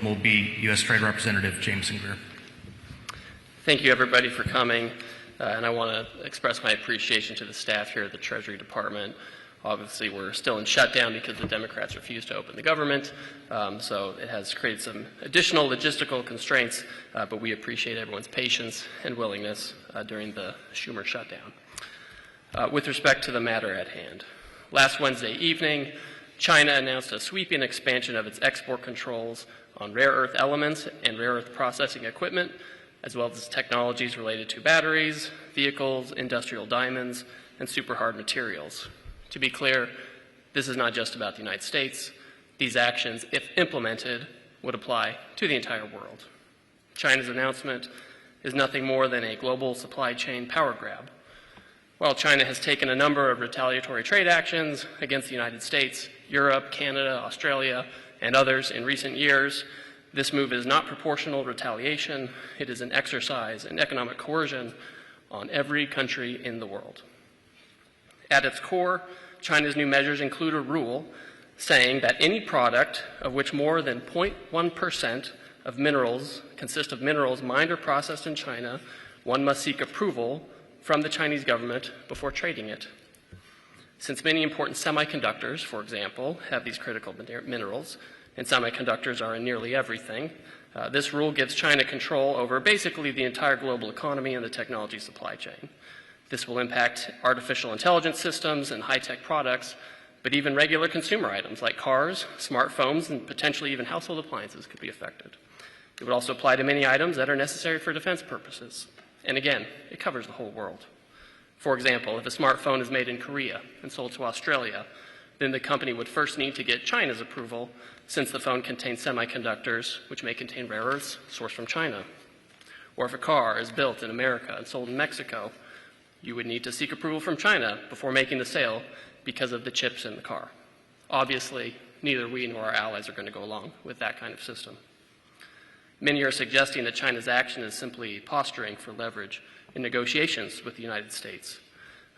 will be U.S. Trade Representative Jameson Greer. Thank you, everybody, for coming. And I want to express my appreciation to the staff here at the Treasury Department. Obviously, we're still in shutdown because the Democrats refused to open the government, so it has created some additional logistical constraints, but we appreciate everyone's patience and willingness during the Schumer shutdown. With respect to the matter at hand, last Wednesday evening, China announced a sweeping expansion of its export controls on rare earth elements and rare earth processing equipment, as well as technologies related to batteries, vehicles, industrial diamonds, and superhard materials. To be clear, this is not just about the United States. These actions, if implemented, would apply to the entire world. China's announcement is nothing more than a global supply chain power grab. While China has taken a number of retaliatory trade actions against the United States, Europe, Canada, Australia, and others in recent years, this move is not proportional retaliation. It is an exercise in economic coercion on every country in the world. At its core, China's new measures include a rule saying that any product of which more than 0.1% of minerals consist of minerals mined or processed in China, one must seek approval from the Chinese government before trading it. Since many important semiconductors, for example, have these critical minerals, and semiconductors are in nearly everything, this rule gives China control over basically the entire global economy and the technology supply chain. This will impact artificial intelligence systems and high-tech products, but even regular consumer items like cars, smartphones, and potentially even household appliances could be affected. It would also apply to many items that are necessary for defense purposes. And again, it covers the whole world. For example, if a smartphone is made in Korea and sold to Australia, then the company would first need to get China's approval, since the phone contains semiconductors, which may contain rare earths sourced from China. Or if a car is built in America and sold in Mexico, you would need to seek approval from China before making the sale because of the chips in the car. Obviously, neither we nor our allies are going to go along with that kind of system. Many are suggesting that China's action is simply posturing for leverage in negotiations with the United States.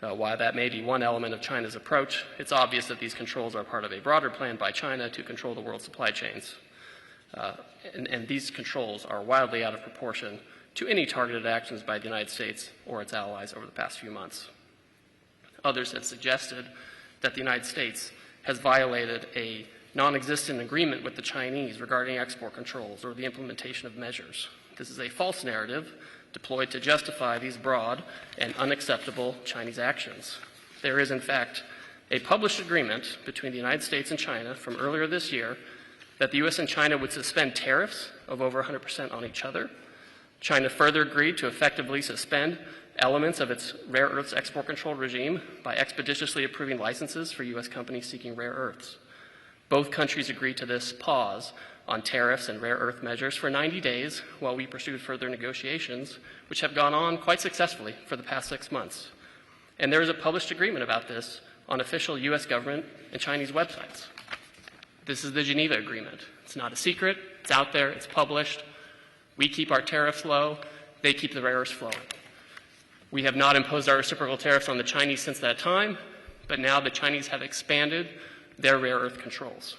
While that may be one element of China's approach, it's obvious that these controls are part of a broader plan by China to control the world's supply chains. And these controls are wildly out of proportion to any targeted actions by the United States or its allies over the past few months. Others have suggested that the United States has violated a non-existent agreement with the Chinese regarding export controls or the implementation of measures. This is a false narrative deployed to justify these broad and unacceptable Chinese actions. There is, in fact, a published agreement between the United States and China from earlier this year that the U.S. and China would suspend tariffs of over 100% on each other. China further agreed to effectively suspend elements of its rare earths export control regime by expeditiously approving licenses for U.S. companies seeking rare earths. Both countries agreed to this pause on tariffs and rare earth measures for 90 days while we pursued further negotiations, which have gone on quite successfully for the past 6 months. And there is a published agreement about this on official U.S. government and Chinese websites. This is the Geneva Agreement. It's not a secret. It's out there. It's published. We keep our tariffs low. They keep the rare earths flowing. We have not imposed our reciprocal tariffs on the Chinese since that time, but now the Chinese have expanded their rare earth controls.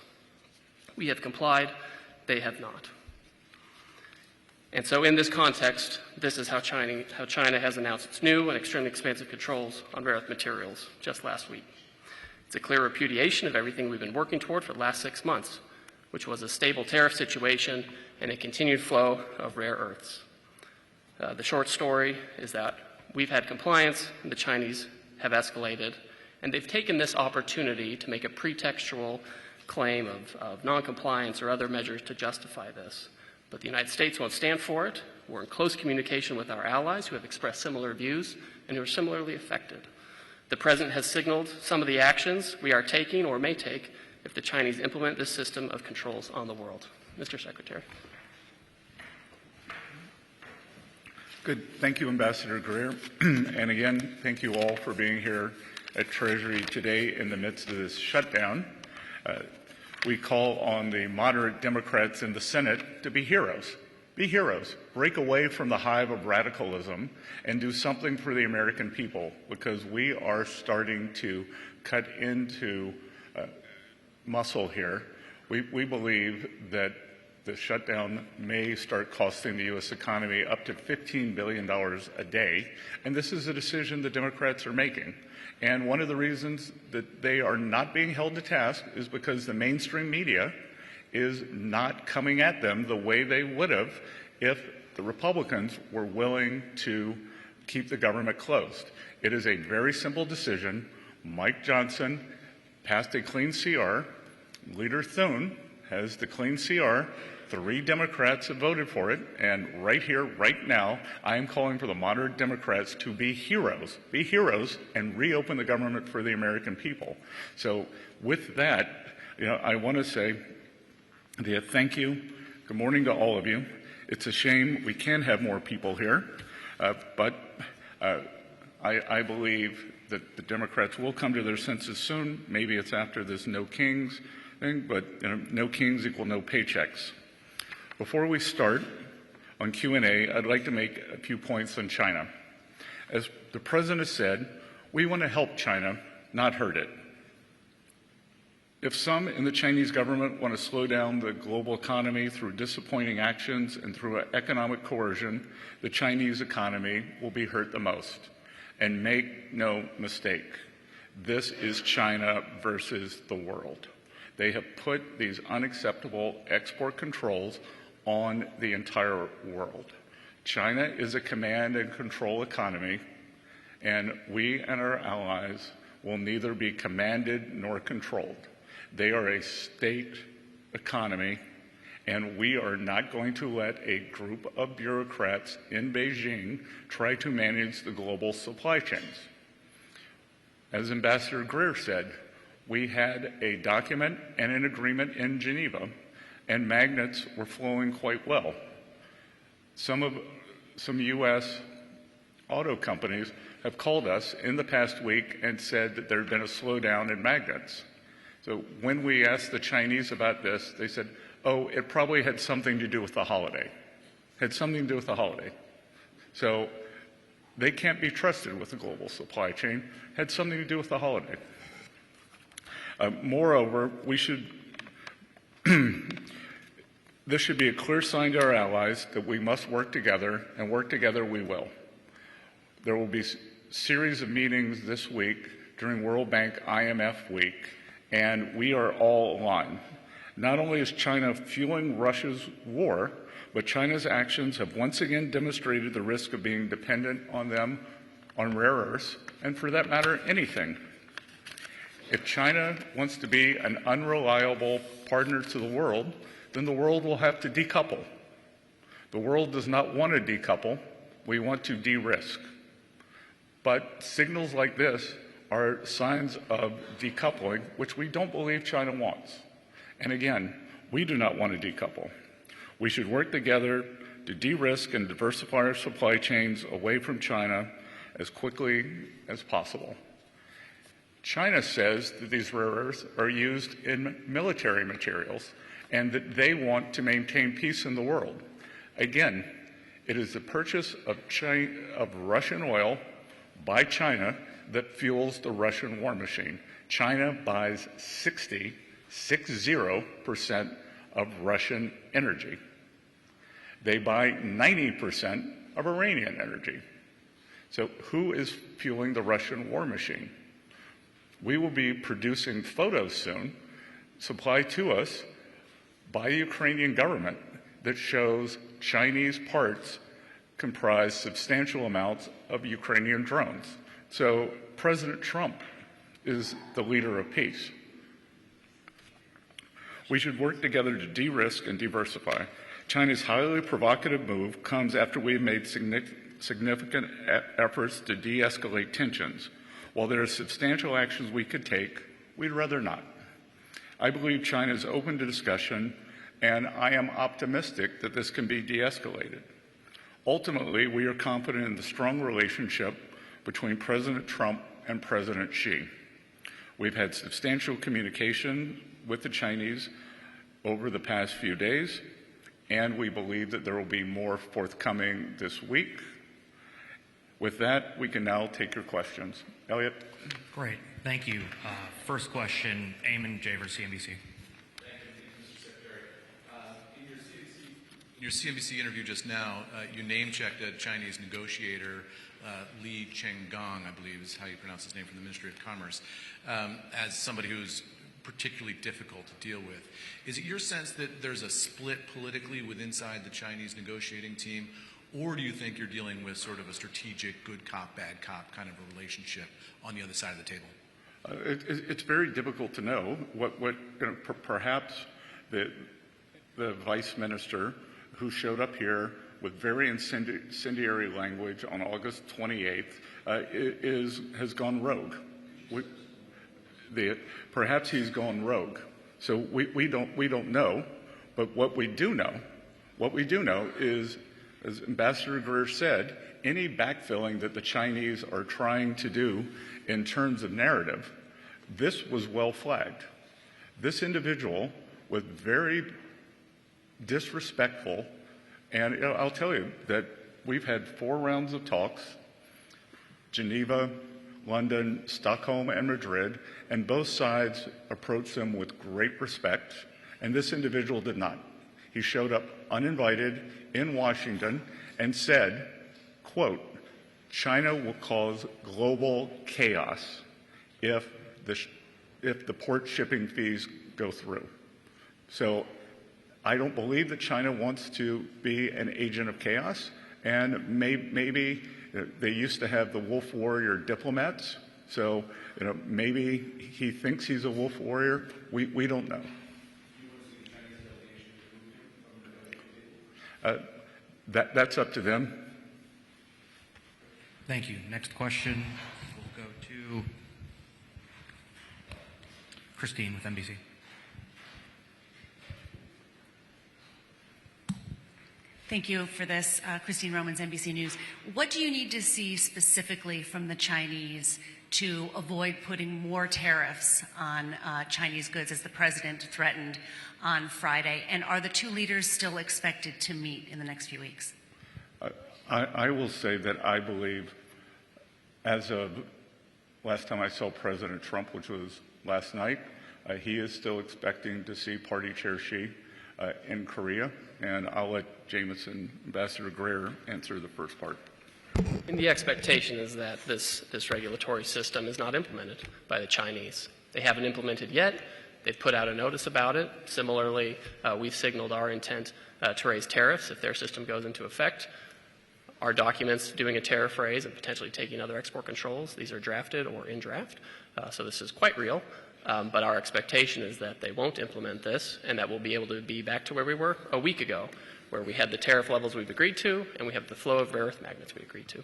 We have complied. They have not. And so in this context, this is how China has announced its new and extremely expansive controls on rare earth materials just last week. It's a clear repudiation of everything we've been working toward for the last 6 months, which was a stable tariff situation and a continued flow of rare earths. The short story is that we've had compliance, and the Chinese have escalated, and they've taken this opportunity to make a pretextual claim of noncompliance or other measures to justify this. But the United States won't stand for it. We're in close communication with our allies who have expressed similar views and who are similarly affected. The President has signaled some of the actions we are taking or may take if the Chinese implement this system of controls on the world. Mr. Secretary. Good. Thank you, Ambassador Greer. And again, thank you all for being here at Treasury today in the midst of this shutdown. We call on the moderate Democrats in the Senate to be heroes. Be heroes. Break away from the hive of radicalism and do something for the American people, because we are starting to cut into muscle here. We believe that the shutdown may start costing the U.S. economy up to $15 billion a day, and this is a decision the Democrats are making. And one of the reasons that they are not being held to task is because the mainstream media is not coming at them the way they would have if the Republicans were willing to keep the government closed. It is a very simple decision. Mike Johnson passed a clean CR. Leader Thune has the clean CR. 3 Democrats have voted for it, and right here, right now, I am calling for the moderate Democrats to be heroes, and reopen the government for the American people. So with that, I want to say thank you. Good morning to all of you. It's a shame we can't have more people here, but I believe that the Democrats will come to their senses soon. Maybe it's after this no kings thing, but no kings equal no paychecks. Before we start on Q&A, I'd like to make a few points on China. As the President said, we want to help China, not hurt it. If some in the Chinese government want to slow down the global economy through disappointing actions and through economic coercion, the Chinese economy will be hurt the most. And make no mistake, this is China versus the world. They have put these unacceptable export controls on the entire world. China is a command and control economy, and we and our allies will neither be commanded nor controlled. They are a state economy, and we are not going to let a group of bureaucrats in Beijing try to manage the global supply chains. As Ambassador Greer said, we had a document and an agreement in Geneva, and magnets were flowing quite well. Some U.S. auto companies have called us in the past week and said that there had been a slowdown in magnets. So when we asked the Chinese about this, they said, oh, it probably had something to do with the holiday. So they can't be trusted with the global supply chain. Had something to do with the holiday. Moreover, this should be a clear sign to our allies that we must work together, and work together we will. There will be a series of meetings this week during World Bank IMF week, and we are all aligned. Not only is China fueling Russia's war, but China's actions have once again demonstrated the risk of being dependent on them on rare earths, and for that matter, anything. If China wants to be an unreliable partner to the world, then the world will have to decouple. The world does not want to decouple. We want to de-risk. But signals like this are signs of decoupling, which we don't believe China wants. And again, we do not want to decouple. We should work together to de-risk and diversify our supply chains away from China as quickly as possible. China says that these rare earths are used in military materials and that they want to maintain peace in the world. Again, it is the purchase of Russian oil by China that fuels the Russian war machine. China buys 60% of Russian energy. They buy 90% of Iranian energy. So who is fueling the Russian war machine? We will be producing photos soon, supplied to us by the Ukrainian government, that shows Chinese parts comprise substantial amounts of Ukrainian drones. So President Trump is the leader of peace. We should work together to de-risk and diversify. China's highly provocative move comes after we've made significant efforts to de-escalate tensions. While there are substantial actions we could take, we'd rather not. I believe China is open to discussion, and I am optimistic that this can be de-escalated. Ultimately, we are confident in the strong relationship between President Trump and President Xi. We've had substantial communication with the Chinese over the past few days, and we believe that there will be more forthcoming this week. With that, we can now take your questions. Elliot? Great. Thank you. First question, Eamon Javers, CNBC. Thank you, Mr. Secretary. In your In your CNBC interview just now, you name-checked a Chinese negotiator, Li Chenggong, I believe is how you pronounce his name, from the Ministry of Commerce, as somebody who's particularly difficult to deal with. Is it your sense that there's a split politically inside the Chinese negotiating team, or do you think you're dealing with sort of a strategic good cop, bad cop kind of a relationship on the other side of the table? It's very difficult to know. Perhaps the vice minister who showed up here with very incendiary language on August 28th has gone rogue. Perhaps he's gone rogue. So we don't know. But what we do know is, as Ambassador Greer said, any backfilling that the Chinese are trying to do in terms of narrative, this was well flagged. This individual was very disrespectful, and I'll tell you that we've had 4 rounds of talks, Geneva, London, Stockholm, and Madrid, and both sides approached them with great respect, and this individual did not. He showed up uninvited in Washington and said, quote, China will cause global chaos if the port shipping fees go through. So I don't believe that China wants to be an agent of chaos, and maybe they used to have the wolf warrior diplomats, so maybe he thinks he's a wolf warrior. We don't know. That's up to them. Thank you. Next question will go to Christine with NBC. Thank you for this. Christine Romans, NBC News. What do you need to see specifically from the Chinese to avoid putting more tariffs on Chinese goods, as the president threatened on Friday? And are the 2 leaders still expected to meet in the next few weeks? I will say that I believe, as of last time I saw President Trump, which was last night, he is still expecting to see Party Chair Xi in Korea, and I'll let Ambassador Greer answer the first part. And the expectation is that this regulatory system is not implemented by the Chinese. They haven't implemented yet. They've put out a notice about it. Similarly, we've signaled our intent to raise tariffs if their system goes into effect. Our documents doing a tariff raise and potentially taking other export controls, these are drafted or in draft, so this is quite real. But our expectation is that they won't implement this and that we'll be able to be back to where we were a week ago, where we had the tariff levels we've agreed to and we have the flow of rare earth magnets we agreed to.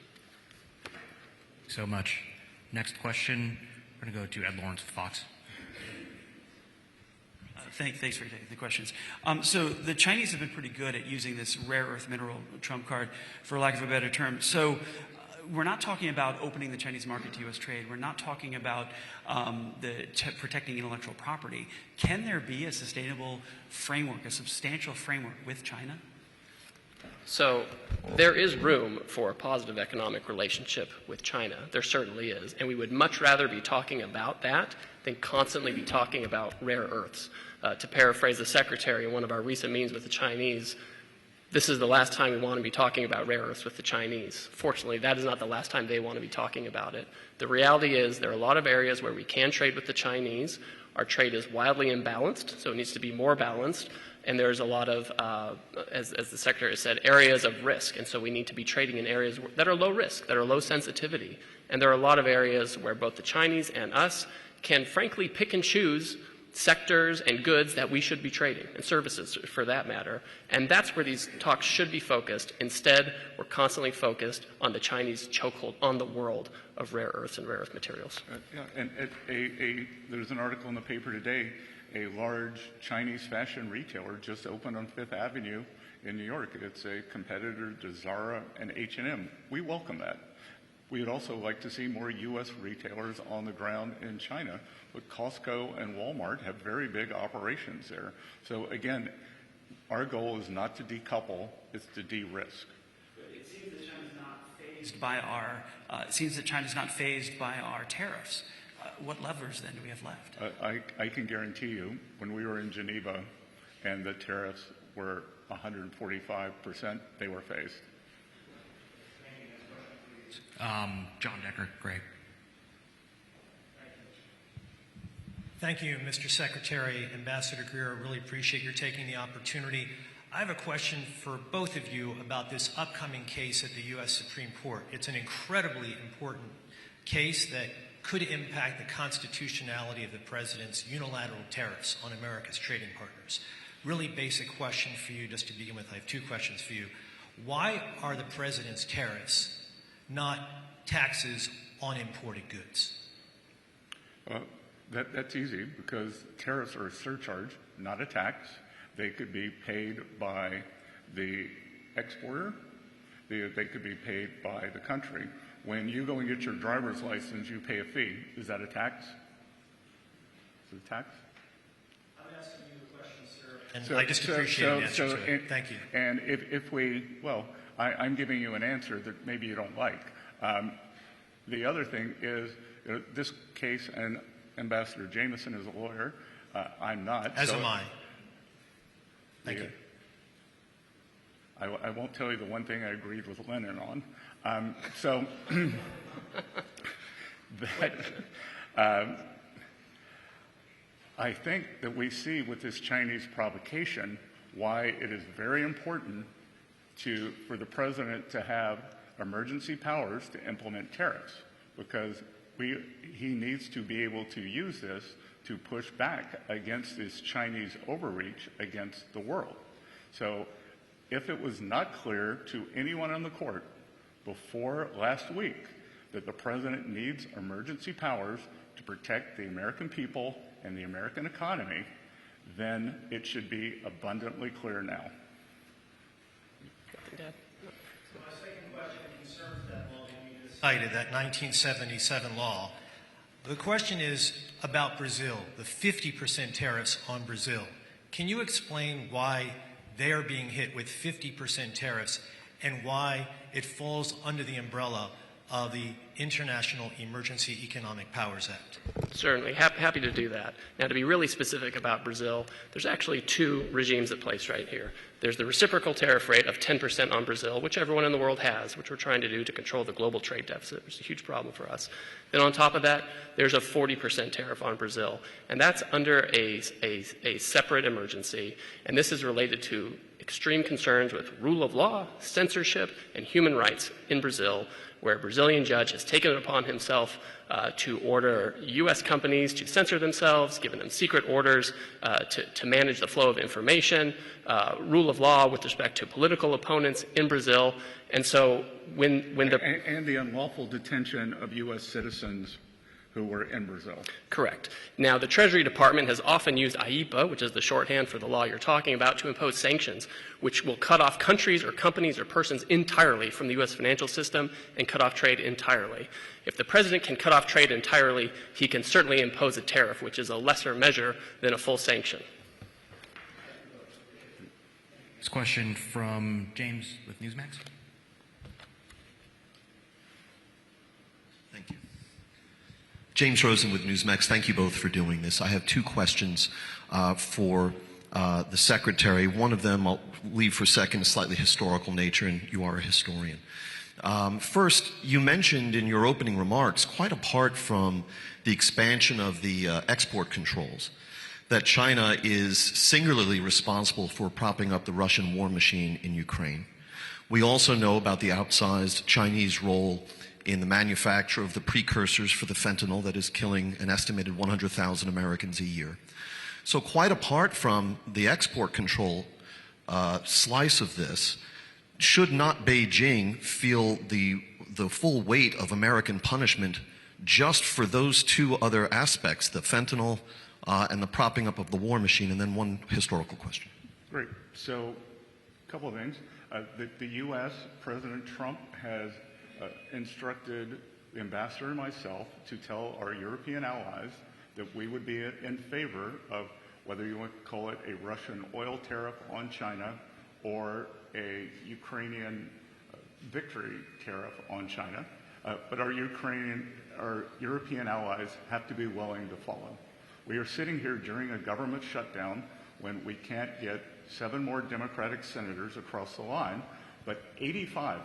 So much. Next question, we're going to go to Ed Lawrence with Fox. Thanks for taking the questions. So the Chinese have been pretty good at using this rare earth mineral trump card, for lack of a better term. So we're not talking about opening the Chinese market to U.S. trade. We're not talking about protecting intellectual property. Can there be a sustainable framework, a substantial framework with China? So there is room for a positive economic relationship with China. There certainly is. And we would much rather be talking about that than constantly be talking about rare earths. To paraphrase the Secretary in one of our recent meetings with the Chinese, this is the last time we want to be talking about rare earths with the Chinese. Fortunately, that is not the last time they want to be talking about it. The reality is there are a lot of areas where we can trade with the Chinese. Our trade is wildly imbalanced, so it needs to be more balanced. And there's a lot of, as the Secretary said, areas of risk. And so we need to be trading in areas that are low risk, that are low sensitivity. And there are a lot of areas where both the Chinese and us can frankly pick and choose sectors and goods that we should be trading, and services for that matter. And that's where these talks should be focused. Instead, we're constantly focused on the Chinese chokehold on the world of rare earths and rare earth materials. And there's an article in the paper today, a large Chinese fashion retailer just opened on Fifth Avenue in New York. It's a competitor to Zara and H&M. We welcome that. We would also like to see more U.S. retailers on the ground in China, but Costco and Walmart have very big operations there. So again, our goal is not to decouple, it's to de-risk. It seems that China's not phased by our. It seems that China's not phased by our tariffs. What levers then do we have left? I can guarantee you, when we were in Geneva and the tariffs were 145%, they were phased. John Decker, great. Thank you, Mr. Secretary, Ambassador Greer. I really appreciate your taking the opportunity. I have a question for both of you about this upcoming case at the U.S. Supreme Court. It's an incredibly important case that could impact the constitutionality of the president's unilateral tariffs on America's trading partners. Really basic question for you, just to begin with. I have two questions for you. Why are the president's tariffs not taxes on imported goods? That's easy, because tariffs are a surcharge, not a tax. They could be paid by the exporter. They could be paid by the country. When you go and get your driver's license, you pay a fee. Is that a tax? Is it a tax? I'm asking you the question, sir. And I just appreciate the answer to it. Thank you. And if we, well, I'm giving you an answer that maybe you don't like. The other thing is, this case, and Ambassador Jameson is a lawyer. I'm not. As am I. Thank you. I won't tell you the one thing I agreed with Lennon on. I think that we see with this Chinese provocation why it is very important for the president to have emergency powers to implement tariffs, because he needs to be able to use this to push back against this Chinese overreach against the world. So if it was not clear to anyone on the court before last week that the president needs emergency powers to protect the American people and the American economy, then it should be abundantly clear now. My second question concerns that law that you just cited, that 1977 law. The question is about Brazil, the 50% tariffs on Brazil. Can you explain why they are being hit with 50% tariffs and why it falls under the umbrella of the International Emergency Economic Powers Act? Certainly. Happy to do that. Now, to be really specific about Brazil, there's actually two regimes at place right here. There's the reciprocal tariff rate of 10% on Brazil, which everyone in the world has, which we're trying to do to control the global trade deficit, which is a huge problem for us. Then on top of that, there's a 40% tariff on Brazil, and that's under a separate emergency, and this is related to extreme concerns with rule of law, censorship, and human rights in Brazil, where a Brazilian judge has taken it upon himself to order U.S. companies to censor themselves, given them secret orders to manage the flow of information, rule of law with respect to political opponents in Brazil. And so And the unlawful detention of U.S. citizens who were in Brazil. Correct. Now, the Treasury Department has often used IEPA, which is the shorthand for the law you're talking about, to impose sanctions, which will cut off countries or companies or persons entirely from the U.S. financial system and cut off trade entirely. If the president can cut off trade entirely, he can certainly impose a tariff, which is a lesser measure than a full sanction. This question from James with Newsmax. Thank you. James Rosen with Newsmax. Thank you both for doing this. I have two questions for the Secretary. One of them I'll leave for a second, a slightly historical nature, and you are a historian. First, you mentioned in your opening remarks, quite apart from the expansion of the export controls, that China is singularly responsible for propping up the Russian war machine in Ukraine. We also know about the outsized Chinese role in the manufacture of the precursors for the fentanyl that is killing an estimated 100,000 Americans a year. So quite apart from the export control slice of this, should not Beijing feel the full weight of American punishment just for those two other aspects, the fentanyl and the propping up of the war machine? And then one historical question. Great. So a couple of things. The U.S., President Trump has instructed the ambassador and myself to tell our European allies that we would be in favor of whether you want to call it a Russian oil tariff on China or a Ukrainian victory tariff on China. But our European allies have to be willing to follow. We are sitting here during a government shutdown when we can't get 7 more Democratic senators across the line, but 85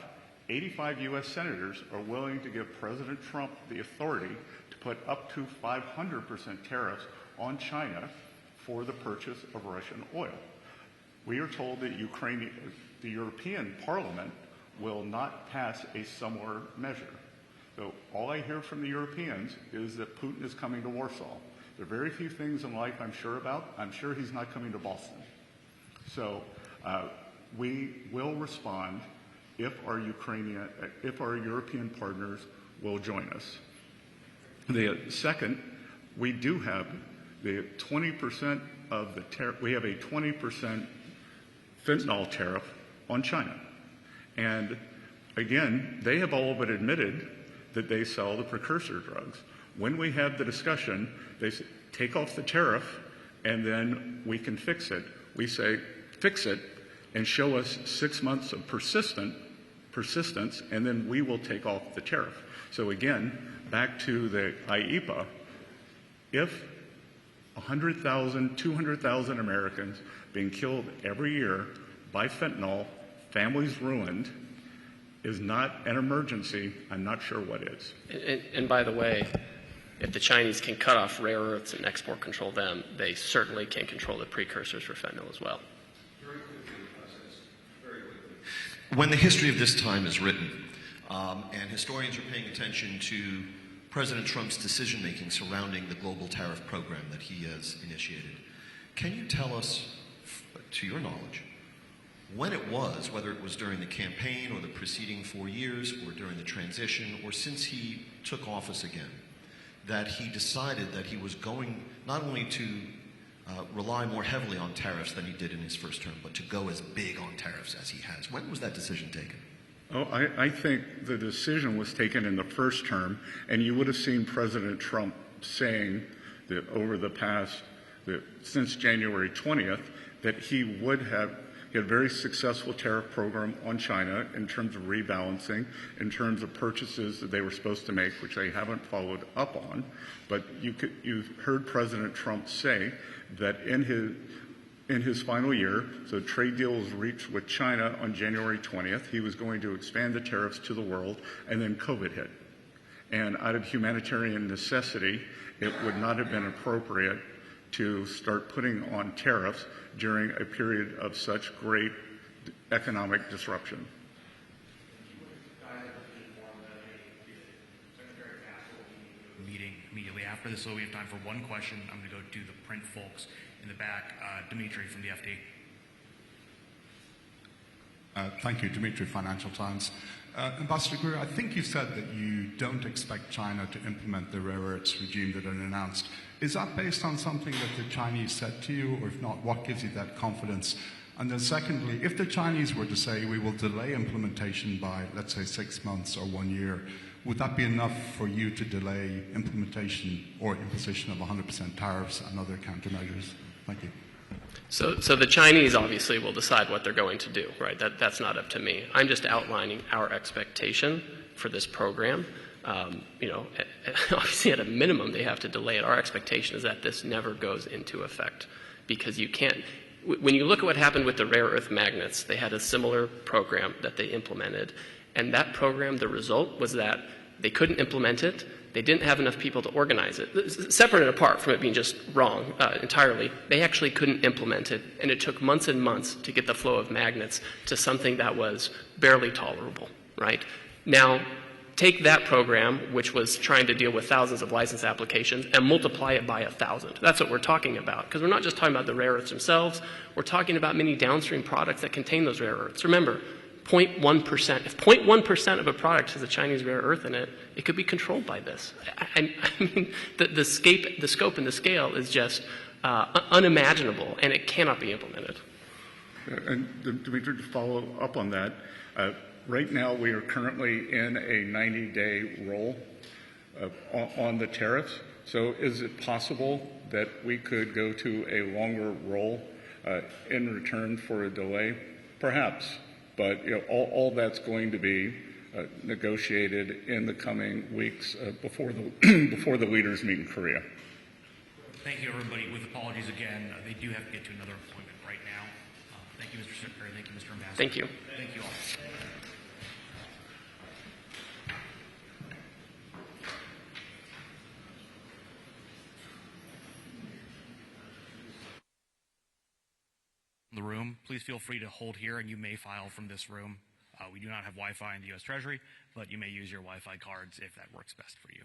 U.S. senators are willing to give President Trump the authority to put up to 500% tariffs on China for the purchase of Russian oil. We are told that the European Parliament will not pass a similar measure. So all I hear from the Europeans is that Putin is coming to Warsaw. There are very few things in life I'm sure about. I'm sure he's not coming to Boston. So we will respond if our European partners will join us. The second, we do have the 20% of the we have a 20% fentanyl tariff on China. And again, they have all but admitted that they sell the precursor drugs. When we have the discussion, they say, take off the tariff and then we can fix it. We say, fix it and show us 6 months of persistence, and then we will take off the tariff. So again, back to the IEPA, if 100,000, 200,000 Americans being killed every year by fentanyl, families ruined, is not an emergency, I'm not sure what is. And by the way, if the Chinese can cut off rare earths and export control them, they certainly can control the precursors for fentanyl as well. Very quickly, very quickly. When the history of this time is written, and historians are paying attention to President Trump's decision-making surrounding the global tariff program that he has initiated, can you tell us, to your knowledge, when it was, whether it was during the campaign or the preceding 4 years or during the transition or since he took office again, that he decided that he was going not only to rely more heavily on tariffs than he did in his first term, but to go as big on tariffs as he has? When was that decision taken? Oh, I think the decision was taken in the first term, and you would have seen President Trump saying that over the past, since January 20th, that he had a very successful tariff program on China in terms of rebalancing, in terms of purchases that they were supposed to make, which they haven't followed up on. But you heard President Trump say that in his final year, so trade deal was reached with China on January 20th, he was going to expand the tariffs to the world, and then COVID hit. And out of humanitarian necessity, it would not have been appropriate to start putting on tariffs during a period of such great economic disruption. Meeting immediately after this, so we have time for one question. I'm going to go to the print folks in the back. Dimitri from the FD. Thank you, Dimitri, Financial Times. Ambassador Greer, I think you said that you don't expect China to implement the rare earths regime that it announced. Is that based on something that the Chinese said to you, or if not, what gives you that confidence? And then secondly, if the Chinese were to say we will delay implementation by, let's say, 6 months or 1 year, would that be enough for you to delay implementation or imposition of 100% tariffs and other countermeasures? Thank you. So the Chinese obviously will decide what they're going to do, right? That's not up to me. I'm just outlining our expectation for this program. Obviously at a minimum they have to delay it. Our expectation is that this never goes into effect because you can't. When you look at what happened with the rare earth magnets, they had a similar program that they implemented. And that program, the result was that they couldn't implement it. They didn't have enough people to organize it. Separate and apart from it being just wrong entirely, they actually couldn't implement it. And it took months and months to get the flow of magnets to something that was barely tolerable, right? Now, take that program, which was trying to deal with thousands of license applications, and multiply it by 1,000. That's what we're talking about. Because we're not just talking about the rare earths themselves. We're talking about many downstream products that contain those rare earths. Remember, 0.1%. If 0.1% of a product has a Chinese rare earth in it, it could be controlled by this. I mean, the scope and the scale is just unimaginable, and it cannot be implemented. And Dimitri, to follow up on that, right now we are currently in a 90-day roll on the tariffs. So is it possible that we could go to a longer roll in return for a delay? Perhaps. But all that's going to be negotiated in the coming weeks before the leaders meet in Korea. Thank you, everybody. With apologies again, they do have to get to another appointment right now. Thank you, Mr. Secretary. Thank you, Mr. Ambassador. Thank you. Thank you all. The room, please feel free to hold here, and you may file from this room. We do not have Wi-Fi in the U.S. Treasury, but you may use your Wi-Fi cards if that works best for you.